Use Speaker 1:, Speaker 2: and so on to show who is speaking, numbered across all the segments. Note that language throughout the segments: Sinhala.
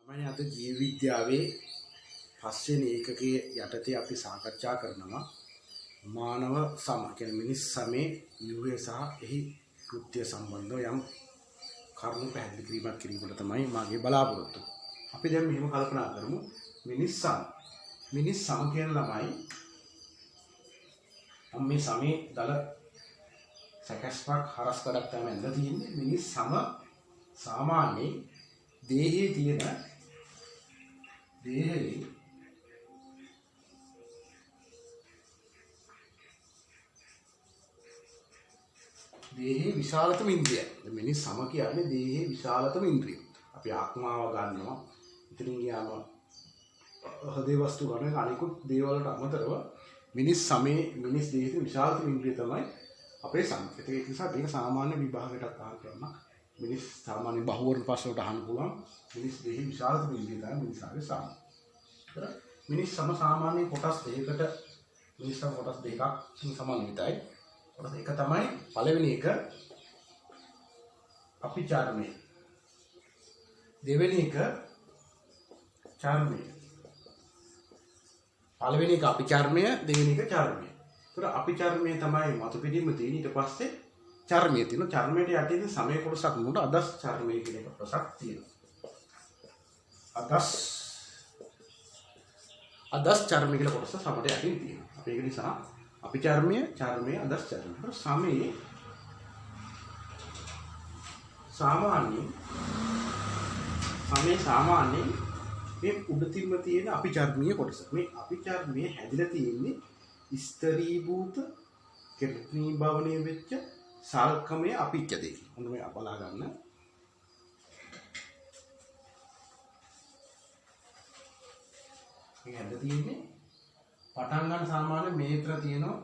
Speaker 1: තමයි අද ජීව විද්‍යාවේ පස්වෙනි ඒකකයේ යටතේ අපි සාකච්ඡා කරනවා මානව සම කියන්නේ මිනිස් සමේ ව්‍යුහය සහ එහි කෘත්‍ය සම්බන්ධව යම් කරුණු පැහැදිලි කිරීමට තමයි මාගේ බලාපොරොත්තුව. අපි දැන් මෙහෙම කල්පනා කරමු මිනිස් සම කියන ළමයි මේ සමේ දල සැකස්පක් හරස් කරක් තමයි ඇඳලා තියෙන්නේ. මිනිස් සම සාමාන්‍යයෙන් දේහයේ තියෙන දේහයේ විශාලතම ඉන්ද්‍රිය. මිනිස් සම කියන්නේ දේහයේ විශාලතම ඉන්ද්‍රිය. අපි ආත්මාව ගන්නවා. ඉතින් ගියාම හදේ වස්තු ගන්න අනිකුත් දේවල්ට අමතරව මිනිස් දේහයේ විශාලතම ඉන්ද්‍රිය තමයි අපේ සම. ඒක නිසා මේක සාමාන්‍ය විභාගයකට අහන්න කරනවා. මිනිස් සාමාන්‍ය බහුවර්ණ ප්‍රශ්නවලට අහන්න පුළුවන්. මිනිස් දේහයේ විශාලතම ඉන්ද්‍රිය තමයි මිනිසාගේ සම. මිනිස් සම සාමාන්‍ය කොටස් දෙකකට මිනිස් සම කොටස් දෙකක් සමන්විතයි. කොටස් එක තමයි පළවෙනි එක අපිචාරණය. දෙවෙනි එක චාරණය. පළවෙනි එක අපිචාරණය, දෙවෙනි එක චාරණය. ඒතර අපිචාරණය තමයි මතු පිටින්ම තියෙන. ඊට පස්සේ චර්මයේ තියෙන. චර්මයට යටින් සමය කොටසක් නුඹ අදස් චර්මයේ කියන එක කොටසක් තියෙනවා. අදස් චර්මයේ කියලා කොටස සමට යටින් තියෙනවා. අපි ඒක නිසා අපිචර්මය, චර්මය, අදස් චර්මය. සමයේ සාමාන්‍යයෙන් මේ උඩතින්ම තියෙන අපිචර්මීය කොටස. මේ අපිචර්මයේ හැදිලා තියෙන්නේ ස්තරීභූත කෙර්ණීභවණය වෙච්ච සල්කමයේ අපිච්ච දෙක. හොඳ මේ බලා ගන්න. මේ හැදලා තියෙන්නේ පටන් ගන්න සාමාන්‍ය මේත්‍ර තියෙනවා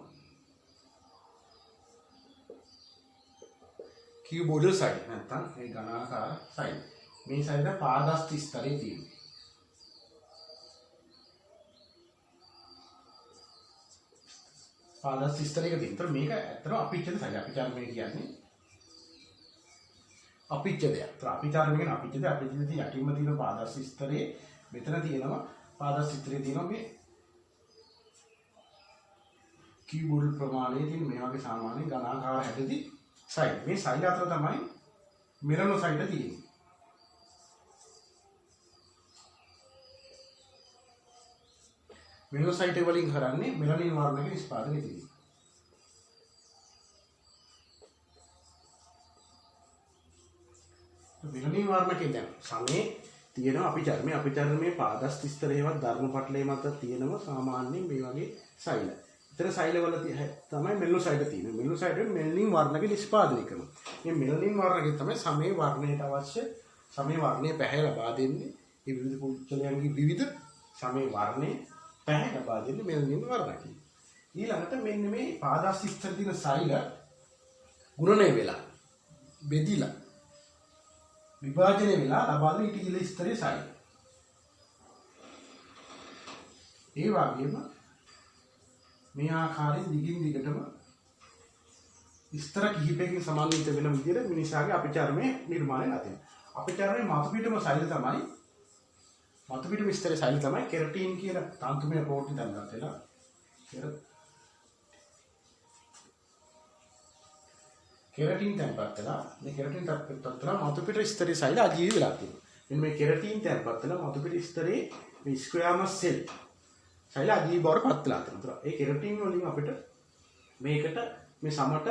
Speaker 1: කියුබෝඩල් සයිඩ් නැත්නම් මේ ඝනාකාර සයිඩ්. මේ සයිඩ් එක පාදස්ති ස්තරේ තියෙනවා. පාදස්ති ස්තරයක තියෙනවා. මේක ඇත්තටම අපිච්ච සයිඩ්. අපිචර්මය කියන්නේ අපිච්ච දෙයක්. අපිචර්මය කියන්නේ අපිච්ච දෙයක්. අපිච්ච දෙය යටින්ම තියෙන පාදස්ති ස්තරේ මෙතන තියෙනවා පාදස්ති ස්තරේ තියෙනවා මේ කීබෝඩ් ප්‍රමාණයේ තියෙන මේ වගේ සාමාන්‍ය ඝනාකාර හැදෙති සයිඩ්. මේ සයිඩ් අතර තමයි මෙලනොසයිඩ් තියෙන්නේ. මෙලනොසයිඩ් වලින් කරන්නේ මෙලනින් වර්ණක නිෂ්පාදනය කිරීම. මෙලනින් වර්ණකේ දැන් සමේ තියෙනවා අපිචර්මයේ පාදස්ති ස්තරේවත් ධර්ම පටලයේ මත තියෙනවා සාමාන්‍යයෙන් මේ වගේ සයිඩ්. ඉතර සෛල වල තමයි මෙලනොසයිඩ් තියෙන්නේ. මෙලනොසයිඩ් මෙලනින් වර්ණක නිෂ්පාදනය කරනවා. මේ මෙලනින් වර්ණකේ තමයි සමේ වර්ණයට අවශ්‍ය සමේ වර්ණයේ පැහැ ලබා දෙන්නේ. මේ විවිධ පුච්චලයන්ගේ විවිධ සමේ වර්ණයේ පැහැ ලබා දෙන්නේ මෙලනින් වර්ණකේ. ඊළඟට මෙන්න මේ පාදස්ති ස්තර තියෙන සෛල ගුණණය වෙලා බෙදිලා විභාජනය වෙලා ලබා දෙන ඉටිගිල ස්තරයේ සෛල. ඒ වගේම මේ ආකාරයෙන් දිගින් දිගටම ස්තර කිහිපයකින් සමන්විත වෙන විදිහට මිනිසාගේ අපිචර්මයේ නිර්මාණය නැතිනම් අපිචර්මයේ මතුපිටම සෛල තමයි මතුපිටම ස්තරයේ සෛල තමයි කෙරටින් කියන තන්තුමය ප්‍රෝටීන් දැනගත වෙලා කෙරටින් තැන්පත් වෙලා මේ කෙරටින් තත්ත්වයට මතුපිට ස්තරයේ සෛල අජීවී වෙලා තියෙනවා. මෙන්න මේ කෙරටින් තැන්පත් වෙලා මතුපිට ස්තරයේ මේ ස්ක්වයාමස් සෙල් සෛල අජීවී බවට පත් වෙලා තියෙනවා. ඒ කෙරටින් වලින් අපිට මේකට මේ සමට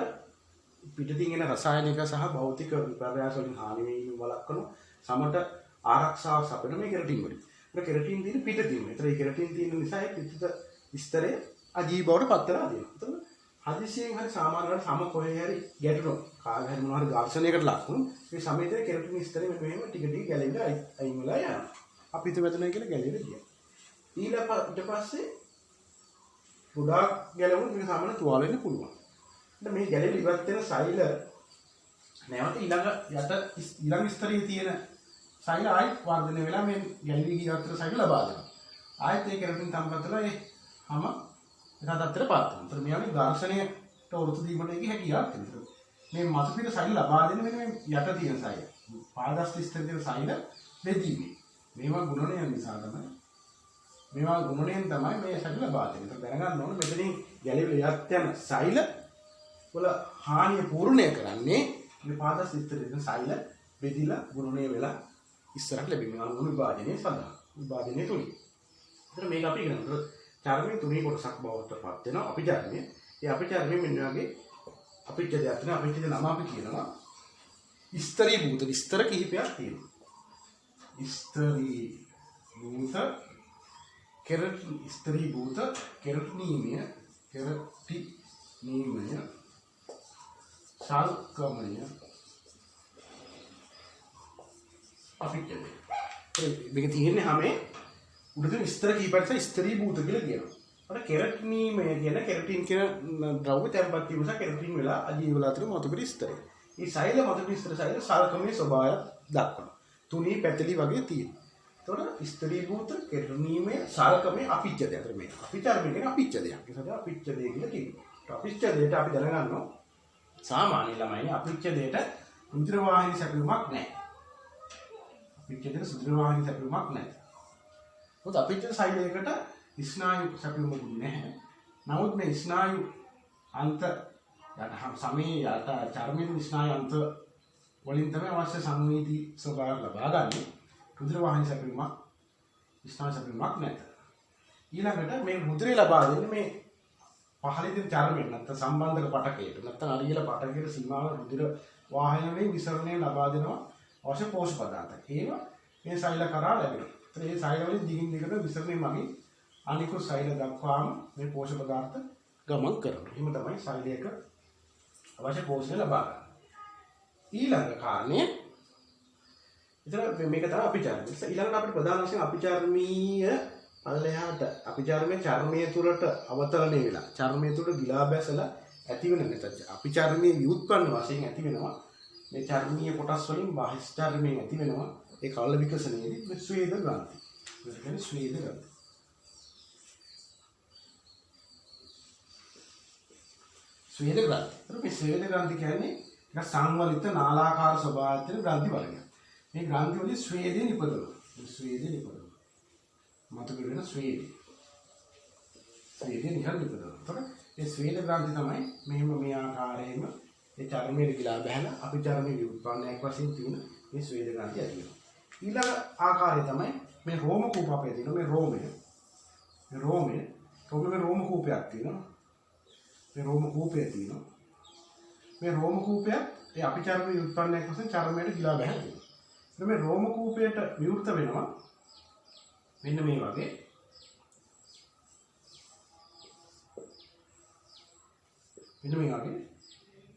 Speaker 1: පිටතින් එන රසායනික සහ භෞතික විපර්යාස වලින් හානි වීම වළක්වන සමට ආරක්ෂාව සපයන මේ කෙරටින් වලින්. ඒක කෙරටින් තියෙන පිටතින්. ඒතර ඒ කෙරටින් තියෙන නිසා ඒ පිටත ස්තරයේ අජීවී බවට පත් වෙලා තියෙනවා. එතන හදිසියෙන් හරි සාමාන්‍යයෙන් සම කොහේ හරි ගැටුණොත් කාගේ හරි මොනවා හරි ඝර්ෂණයකට ලක් වුණොත් මේ සමේතේ කෙරටින් ස්තරේ මෙහෙම ටික ටික ගැලවිලා අයින් වෙලා යනවා. අපි හිත වැදෙනවා කියලා ගැලවිලා ගියා. ඊට පස්සේ ගොඩාක් ගැලවුණු මේක සාමාන්‍ය තුවාල වෙන්න පුළුවන්. දැන් මේ ගැලවිලා ඉවත් වෙන සෛල නැවත ඊළඟ ස්තරයේ තියෙන සෛල ආයෙත් වර්ධනය වෙලා මේ ගැලවි ගිය අතර සෛල ලබා දෙනවා. ආයෙත් ඒ කෙරටින් සම්පතලා ඒ හැම එකකට පාත් වෙනවා. ඒතර මෙයාගේ ඝර්ෂණයට වෘත දීමට එක හැකියාවක් තියෙනවා. මේ මතුපිට සෛල ලබා දෙන මෙන්න මේ යට තියෙන සෛල. පාදස්ති ස්තර තියෙන සෛල බෙදීමේ. මේවා ගුණණයන් නිසා තමයි මේවා ගුණණයෙන් තමයි මේ සෛල ලබා දෙන්නේ. ඒක දැනගන්න ඕනේ මෙතනින් ගැලවිලා යත් යන සෛල වල හානිය පූර්ණය කරන්නේ මේ පාද සිස්තරයෙන් සෛල බෙදිලා ගුණණය වෙලා ඉස්සරහට ලැබෙනවා අණු විභාජනයේ සඳහා. විභාජනයේ තුලින්. ඒතර මේක අපි ඉගෙන ගන්න. චර්මයේ තුනී කොටසක් බවට පත් වෙනවා අපි චර්මයේ. ඒ අපි චර්මයේ මෙන්න වගේ අපිච්ච දෙයක් තියෙනවා. අපිච්ච දෙය නම අපි කියනවා ස්තරී භූත. ස්තර කිහිපයක් තියෙනවා. ස්තරී භූත ස්තරී භූත කෙරටනීමය සල්කමය අපිච්ච දෙය. මේක තියෙන්නේ හැමේ උඩට ස්තර කීපයක් ස්තරී භූත කියලා කියනවා. අර කෙරටනීමය කියන කෙරටින් කියන ද්‍රව්‍ය තැම්පත් වීම නිසා කෙරටින් වෙලා අජීව වල අතර මතුපිට ස්තරය. මේ සෛල මතුපිට ස්තර සෛල සල්කමේ ස්වභාවය දක්වනවා. තුනී පැතලි වගේ තියෙනවා. එතකොට ස්තරී භූත කෙරටනීමය සල්කමේ අපිච්ච දෙය. අතර මේ අපිචර්මය කියන්නේ අපිච්ච දෙයක්. ඒක තමයි අපිච්ච දෙය කියලා කියනවා. අපිච්ච දෙයට අපි දැනගන්නවා සාමාන්‍ය ළමයි අපිච්ච දෙයට රුධිර වාහිනී සැපයුමක් නැහැ. අපිච්ච දෙයට රුධිර වාහිනී සැපයුමක් නැහැ. මොකද අපිච්ච සෛලයකට ස්නායු සැපයුමක් නැහැ. නමුත් මේ ස්නායු අන්ත යට සමේ යට චර්මයේ ස්නායු අන්ත වලින් තමයි අවශ්‍ය සංවේදී ස්වභාවය ලබා ගන්න. රුධිර වාහිනී සැපයුමක් ස්නායු සැපයුමක් නැහැ. ඊළඟට මේ රුධිරය ලබා දෙන්නේ මේ පහළින් චර්මයෙන් නැත්නම් සම්බන්ධක පටකයට නැත්නම් අරියල පටකයට සීමාව රුධිර වාහිනියේ විසරණය ලබා දෙනවා අවශ්‍ය පෝෂක පදාර්ථ. ඒවා මේ සෛල කරා ලැබෙනවා. ඒ සෛල වලින් දිගින් දිගට විසරණය මගින් අනිකුත් සෛල දක්වාම මේ පෝෂක පදාර්ථ ගමන් කරනවා. එහෙම තමයි සෛලයක අවශ්‍ය පෝෂණය ලබා ගන්න. ඊළඟ කාරණේ මේක තමයි අපිචර්මය. ඊළඟට අපිට ප්‍රධාන වශයෙන් අපිචර්මීය පල්ලෙහාට අපිචර්මයේ චර්මයේ තුලට අවතරණය වෙලා චර්මයේ තුල ගිලා බැසලා ඇති වෙන නැත්නම් අපිචර්මයේ ව්‍යුත්පන්න වශයෙන් ඇති වෙනවා. මේ චර්මීය කොටස් වලින් බාහිර චර්මයෙන් ඇති වෙනවා. ඒ කවල විකසනයේදී මේ ස්වේද ග්‍රන්ථි. ඒ කියන්නේ ස්වේද ග්‍රන්ථි. ස්වේද ග්‍රන්ථි. මේ ස්වේද ග්‍රන්ථි කියන්නේ එක සංවලිත නාලාකාර ස්වභාවයෙන් තියෙන ග්‍රන්ථි වර්ගයක්. මේ ග්‍රන්ථි වලින් ස්වේදේ නිපදවනවා. ස්වේදේ නිපදවනවා. මත පිළිවෙන ස්වේදේ. ස්වේදේ නිකන් නිපදවනවා. එතකොට මේ ස්වේද ග්‍රන්ථි තමයි මෙහෙම මේ ආකාරයෙන්ම ඒ චර්මයේ ගිලා බහැලා අපි චර්මයේ විඋත්පන්නයක් වශයෙන් තියෙන මේ ස්වේද ග්‍රන්ථි ඇති වෙනවා. ඊළඟ ආකාරය තමයි මේ රෝම කූප අපේ තියෙන මේ රෝමය. මේ රෝමය රෝම කූපයක් තියෙනවා. මේ රෝම කූපය තියෙනවා. මේ රෝම කූපය ඒ අපි චර්මයේ විඋත්පන්නයක් වශයෙන් චර්මයට ගිලා බහැලා තියෙනවා. මේ රෝම කූපයට විවෘත වෙනවා මෙන්න මේ වගේ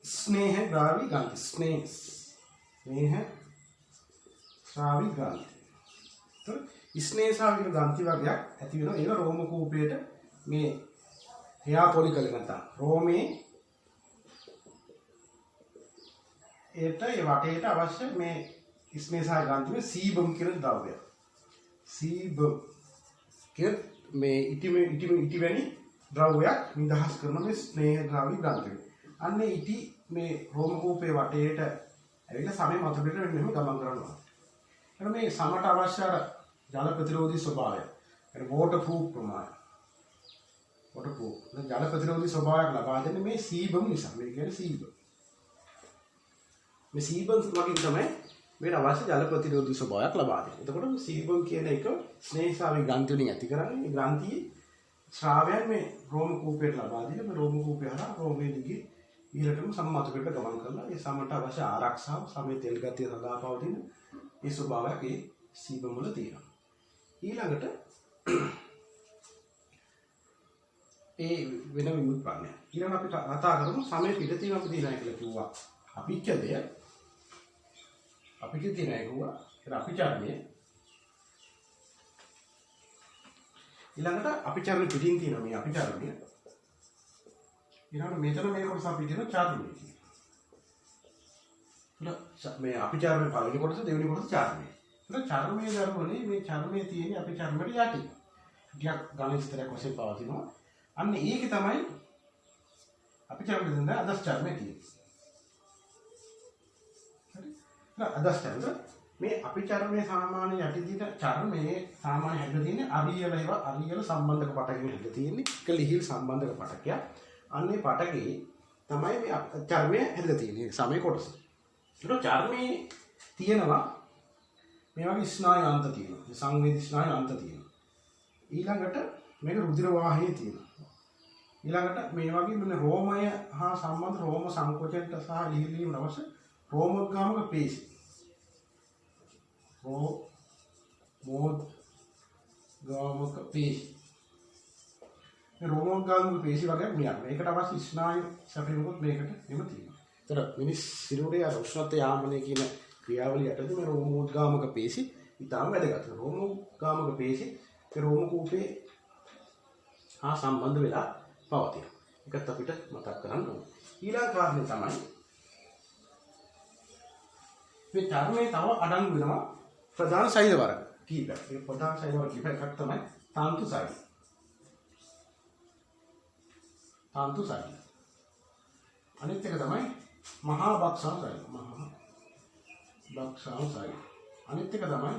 Speaker 1: ස්නේහ ද්‍රාවී ග්‍රන්ථි ස්නේහ ශ්‍රාවී ග්‍රන්ථි. ස්නේහ ශ්‍රාවී ග්‍රන්ථි වර්ගයක් ඇති වෙනවා. ඒක රෝම කූපයට මේ හේයා පොලිකල නැත්නම් රෝමේ ඒට ඒ වටේට අවශ්‍ය මේ ස්නේහ ශ්‍රාවී ග්‍රන්ථියේ සීබම් කියන ද්‍රව්‍යය. සීබම් කිය මේ ඉටි වැනි ද්‍රව්‍යයක් නිදහස් කරන මේ ස්නේහ ද්‍රාවී ග්‍රන්ථිය. අන්න ඉටි මේ රෝම කූපයේ වටේට ඇවිල්ලා සමේ මත පිට මෙහෙම ගමන් කරනවා. එතන මේ සමට අවශ්‍ය ජල ප්‍රතිරෝධී ස්වභාවය. ඒ වෝටර් ප්‍රූෆ් ප්‍රමාණය. Water proof. ජල ප්‍රතිරෝධී ස්වභාවයක් ලබා දෙන්නේ මේ සීබම් නිසා. මේ කියන්නේ සීබම්. මේ සීබම් වලින් තමයි මේ අවශ්‍ය ජල ප්‍රතිරෝධී ස්වභාවයක් ලබා දෙන්නේ. එතකොට සීබම් කියන එක ස්නේහසාවී ග්‍රන්ථි වලින් ඇති කරන්නේ. මේ ග්‍රන්ථියේ ශ්‍රාවයන් මේ රෝම කූපයට ලබා දෙන මේ රෝම කූපය හරහා රෝමයේ දිගේ ඊළඟටම සම්මත පිට ගමන් කරලා ඒ සමට අවශ්‍ය ආරක්ෂාව සමේ තෙල් ගතිය සඳහා පවතින ඒ ස්වභාවයක් ඒ සීබම් වල තියෙනවා. ඊළඟට ඒ වෙන විමුක්තිය. ඊළඟ අපි කතා කරමු සමේ පිට තියෙන අපි දිනයි කියලා කිව්වා. අපිච්ච දෙය අපිට තියෙන ඒකුවා ඒක අපිචර්මයේ ඊළඟට අපිචර්ම පිටින් තියෙන මේ අපිචර්මය ඊළඟට මෙතන මේ කොටස අපි කියන චර්මය කියනවා. මේ අපිචර්මයේ පළවෙනි කොටස දෙවෙනි කොටස චර්මය. ඒක චර්මයේ ධර්මනේ මේ චර්මයේ තියෙන අපිචර්මයට යටි. ටිකක් ගණන ස්තරයක් වශයෙන් පවතිනවා. අන්න ඒකේ තමයි අපිචර්මයේ දෙන අදස් චර්මය තියෙන්නේ. හරි? අදස් චර්මය මේ අපි චර්මයේ සාමාන්‍ය යටි දින චර්මයේ සාමාන්‍ය හැදලා තියෙන්නේ අරියල ඒවා අරියල සම්බන්ධක පටකෙන් හැදලා තියෙන්නේ. ඒක ලිහිල් සම්බන්ධක පටකයක්. අන්නේ පටකේ තමයි මේ චර්මය හැදලා තියෙන්නේ සමේ කොටස. ඒක චර්මයේ තියෙනවා මේ වගේ ස්නායු අන්ත තියෙනවා. සංවේදී ස්නායු අන්ත තියෙනවා. ඊළඟට මේක රුධිර වාහිනිය තියෙනවා. ඊළඟට මේ වගේ මෙන්න රෝමය හා සම්බන්ධ රෝම සංකෝචනට සහ ලිහිල් වීමට අවශ්‍ය රෝමෝද්ගාමක පේශි. රෝමෝද්ගාමක පේශි. මේ රෝමෝද්ගාමක පේශි වගේ මෙයක්. මේකට අවශ්‍ය ස්නායු සැපෙමුත් මේකට එම තියෙනවා. ඒතර මිනිස් සිරුරේ අර උෂ්ණත්ව යාමනය කියන ක්‍රියාවලිය යටතේ මේ රෝමෝද්ගාමක පේශි ඉතාම වැදගත්. රෝමෝද්ගාමක පේශි ඒ රෝම කූපේ හා සම්බන්ධ වෙලා පවතිනවා. ඒකත් අපිට මතක් කරගන්න ඕනේ. ඊළඟ කාරණේ තමයි මේ චර්මයේ තව අඩංගු වෙනවා ප්‍රධාන සෛල වර්ග කීපයක්. ඒ ප්‍රධාන සෛල වර්ග කීපයක් තමයි තාන්තු සෛල. තාන්තු සෛල. අනිත් එක තමයි මහා බක්සාන සෛල. මහා බක්සාන සෛල. අනිත් එක තමයි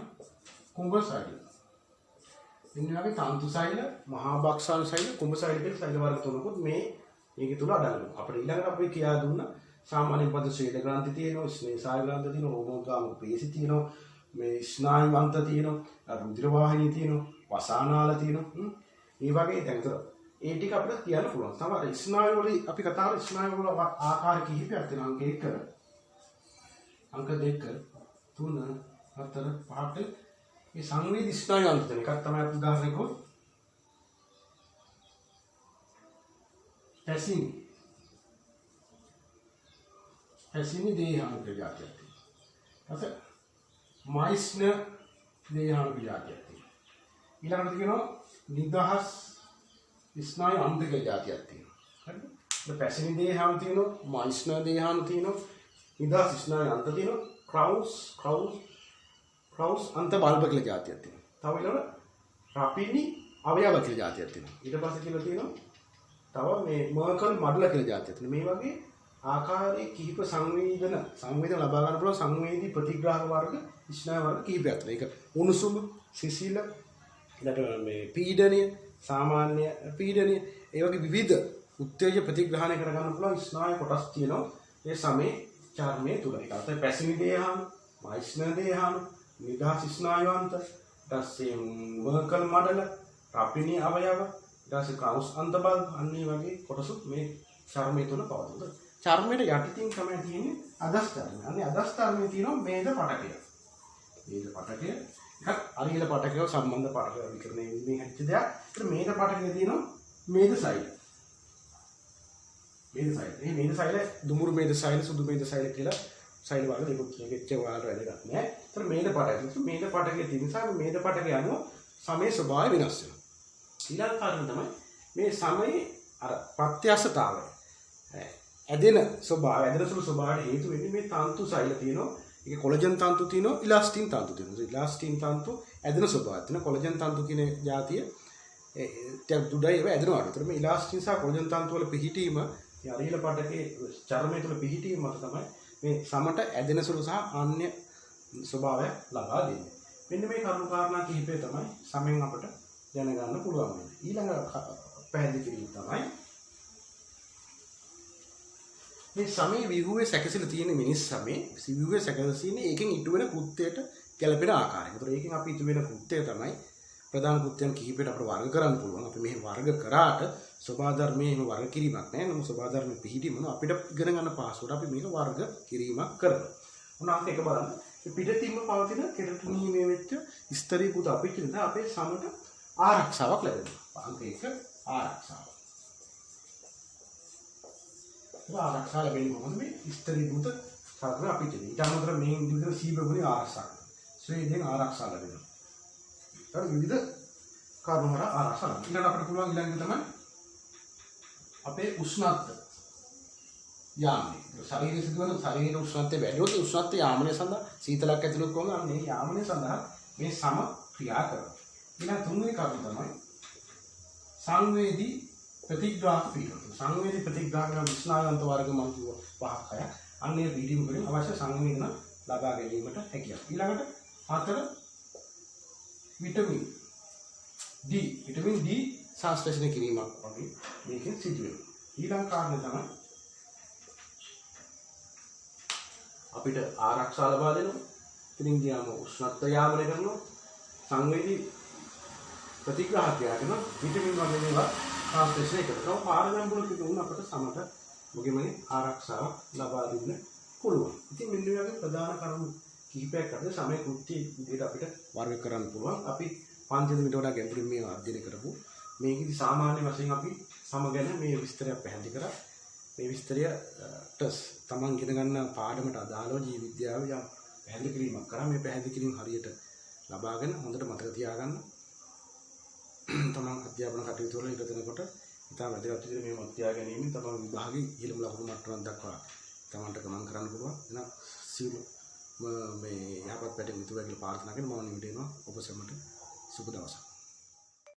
Speaker 1: කුඹ සෛල. ඉන්නේ වගේ තාන්තු සෛල, මහා බක්සාන සෛල, කුඹ සෛල කියන සෛල වර්ග තුනකුත් මේකේ තුල අඩංගු. අපිට ඊළඟට අපි කියා දුන්නා සාමාන්‍ය පද ශ්වේත ග්‍රන්ථි තියෙනවා, ස්නේහසාය ග්‍රන්ථි තියෙනවා, රෝමෝද්ගාමක පේශි තියෙනවා, මේ ස්නායු අන්ත තියෙනවා, රුධිර වාහිනිය තියෙනවා, වසානාල තියෙනවා. මේ වගේ දැන්තර ඒ ටික අපිට කියන්න පුළුවන්. සමහර ස්නායු වල අපි කතා කරලා ස්නායු වල ආකාර කිහිපයක් තියෙනවා. අංක 1, අංක 2, 3, 4, 5 මේ සංවේදී ස්නායු අන්ත තියෙන එකක් තමයි අපි උදාහරණයක් ගමු. ඇසිනි දේහානුක ජාතියක් තියෙනවා. මයිස්න දේහානුක ජාතියක් තියෙනවා. ඊළඟට තියෙනවා නිදහස් ස්නායු අන්තක ජාතියක් තියෙනවා. හරිද? ඒ පැසිනි දේහානු තියෙනවා, මයිස්න දේහානු තියෙනවා, නිදහස් ස්නායු අන්ත තියෙනවා, ක්‍රවුස් අන්ත බල්බ කියලා ජාතියක් තියෙනවා. තව ඊළඟ රපිනි අවයව කියලා ජාතියක් තියෙනවා. ඊට පස්සේ කියලා තියෙනවා තව මේ මර්කල් මඩල කියලා ජාතියක් තියෙනවා. මේ වගේ ආකාරයේ කිහිප සංවේදන ලබා ගන්න පුළුවන් සංවේදී ප්‍රතිග්‍රාහක වර්ග ස්නායු වර්ග කිහිපයක් තියෙනවා. ඒක උණුසුම, සිසිල, ඊළඟට මේ පීඩනීය, සාමාන්‍ය පීඩනීය, ඒ වගේ විවිධ උත්තේජ ප්‍රතිග්‍රහණය කර ගන්න පුළුවන් ස්නායු කොටස් තියෙනවා. ඒ සමේ චර්මයේ තුල. ඒක අර්ථය පැසිනි දේහානු, මයිස්න දේහානු, නිදහස් ස්නායුවන්ත, ඊටසේ මර්කල් මඩල, රපිනී අවයව, ඊටසේ ක්‍රවුස් අන්තබල්බ අන්නේ වගේ කොටසුත් මේ චර්මයේ තුල පවතිනවා. චර්මයේ යටිතින් තමයි තියෙන්නේ අදස් චර්මය. අනේ අදස් චර්මයේ තියෙනවා මේද පටකය. මේද පටකය එකක් අරියල පටකය සම්බන්ධ පටකය විකරණය මේ හැච්ච දෙයක්. ඒත් මේද පටකයේ තියෙනවා මේද සෛල. මේද සෛල. මේ මේද සෛල දුමුරු මේද සෛල, සුදු මේද සෛල කියලා සෛල වර්ග දෙකක් කියගෙච්ච වාර වැඩගත් නෑ. ඒත් මේද පටකය. මේද පටකයේ තියෙන නිසා මේද පටකය අනුව සමේ ස්වභාවය වෙනස් වෙනවා. ඊළඟ කාරණා තමයි මේ සමේ අර ප්‍රත්‍යක්ෂතාවය. ඇදෙන ස්වභාවය, ඇදෙන සුළු ස්වභාවයට හේතු වෙන්නේ මේ තන්තු සෛල තියෙනවා. ඒකේ කොලජන් තන්තු තියෙනවා, ඉලාස්ටින් තන්තු තියෙනවා. ඉලාස්ටින් තන්තු ඇදෙන ස්වභාවය තියෙනවා. කොලජන් තන්තු කියන જાතිය ටික දුඩයි ඒවා ඇදෙනවා. ඒතර මේ ඉලාස්ටින් සහ කොලජන් තන්තු වල පිහිටීම, මේ අරියල පටකේ චර්මය තුළ පිහිටීම මත තමයි මේ සමට ඇදෙන සුළු සහ අන්‍ය ස්වභාවය ලබා දෙන්නේ. මෙන්න මේ කරුණු කාරණා කිහිපය තමයි සමෙන් අපට දැනගන්න පුළුවන් වෙන්නේ. ඊළඟ පැහැදිලි කිරීම තමයි මේ සමේ ව්‍යුහයේ සැකසීලා තියෙන මිනිස් සමේ ව්‍යුහයේ සැකසීනේ ඒකෙන් ඉටු වෙන කෘත්‍යයට ගැලපෙන ආකාරය. ඒතර ඒකෙන් අපි ඉටු වෙන කෘත්‍යය තමයි ප්‍රධාන කෘත්‍යයන් කිහිපයකට අපිට වර්ග කරන්න පුළුවන්. අපි මේ වර්ග කරාට ස්වභාව ධර්මයේ එහෙම වර්ග කිරීමක් නැහැ. නමුත් ස්වභාව ධර්මයේ පිහිටීම අපිට ඉගෙන ගන්න පාසුවට අපි මේක වර්ග කිරීමක් කරනවා. උනාත් එක බලන්න. පිටතින්ම පවතින කෙරටුනීමේ වෙච්ච ස්තරීකృత අපිට අපේ සමට ආරක්ෂාවක් ලැබෙනවා. අංක 1 ආරක්ෂාව. ආරක්ෂා ලැබෙන්නේ කොහොමද මේ ස්තරීකృత සාධන අපිට. ඊට අමතරව මේ විදිහට සීබගුණේ ආරක්ෂා කරනවා. ශ්‍රේණියෙන් ආරක්ෂා ලැබෙනවා. ඒතර විවිධ කර්ම වල ආරක්ෂා ලැබෙනවා. ඊළඟට අපිට පුළුවන් ඊළඟට තමයි අපේ උෂ්ණත්ව යාමනය. ශරීරයේ සිදුවන ශරීරයේ උෂ්ණත්වය වැඩි වුණොත් උෂ්ණත්වය යාමනය සඳහා සීතලක් ඇති වුණොත් කොහොමද මේ යාමනය සඳහා මේ සම ක්‍රියා කරනවා. ඊළඟ තුන්වෙනි කාරණය තමයි සංවේදී ප්‍රතිග්‍රාහක පීඩන. සංවේදී ප්‍රතිග්‍රාහක විස්නායන්ත වර්ග මම කිව්වා 5ක් 6ක්. අන්නේ පීඩීම වලින් අවශ්‍ය සංවේදන ලබා ගැනීමට හැකියාව. ඊළඟට 4 විටමින් D සංශ්ලේෂණය කිරීමක් වගේ මේකෙන් සිදු වෙනවා. ඊළඟ කාරණය තමයි අපිට ආරක්ෂා ලබා දෙනවා. ඉතින් ගියාම උෂ්ණත්වය යාමනය කරනවා. සංවේදී ප්‍රතිග්‍රාහකය කරන විටමින් වගේ මේවා සංශ්ලේෂණය කරනවා. පාරගම්බුල කිව්වොත් අපිට සමත මොකෙමනේ ආරක්ෂාවක් ලබා දෙන්න පුළුවන්. ඉතින් මෙන්න මේ වගේ ප්‍රධාන කරුණු කිහිපයක් අතර සමය කෘත්‍ය විදිහට අපිට වර්ග කරන්න පුළුවන්. අපි පන්තිද මීට වඩා ගැඹුරින් මේවා අධ්‍යයනය කරපු මේකෙදි සාමාන්‍ය වශයෙන් අපි සම ගැන මේ විස්තරයක් පැහැදිලි කරා. මේ විස්තරයට තමන් ඉගෙන ගන්න පාඩමට අදාළව ජීව විද්‍යාව යම් පැහැදිලි කිරීමක් කරා. මේ පැහැදිලි කිරීම හරියට ලබාගෙන හොඳට මතක තියාගන්න. තමන් අධ්‍යාපන කටයුතු වල යෙදෙනකොට ඉතාම වැදගත් විදිහට මේ මතක තියා ගැනීම තමන් විභාගයේ ඉහළම ලකුණු මට්ටමක් දක්වා තමන්ට ගමන් කරන්න පුළුවන්. එහෙනම් සියලු මේ යහපත් පැටි මිතුරා කියලා ප්‍රාර්ථනා කරන මම නිවිට එනවා ඔබ සැමට සුබ දවසක්.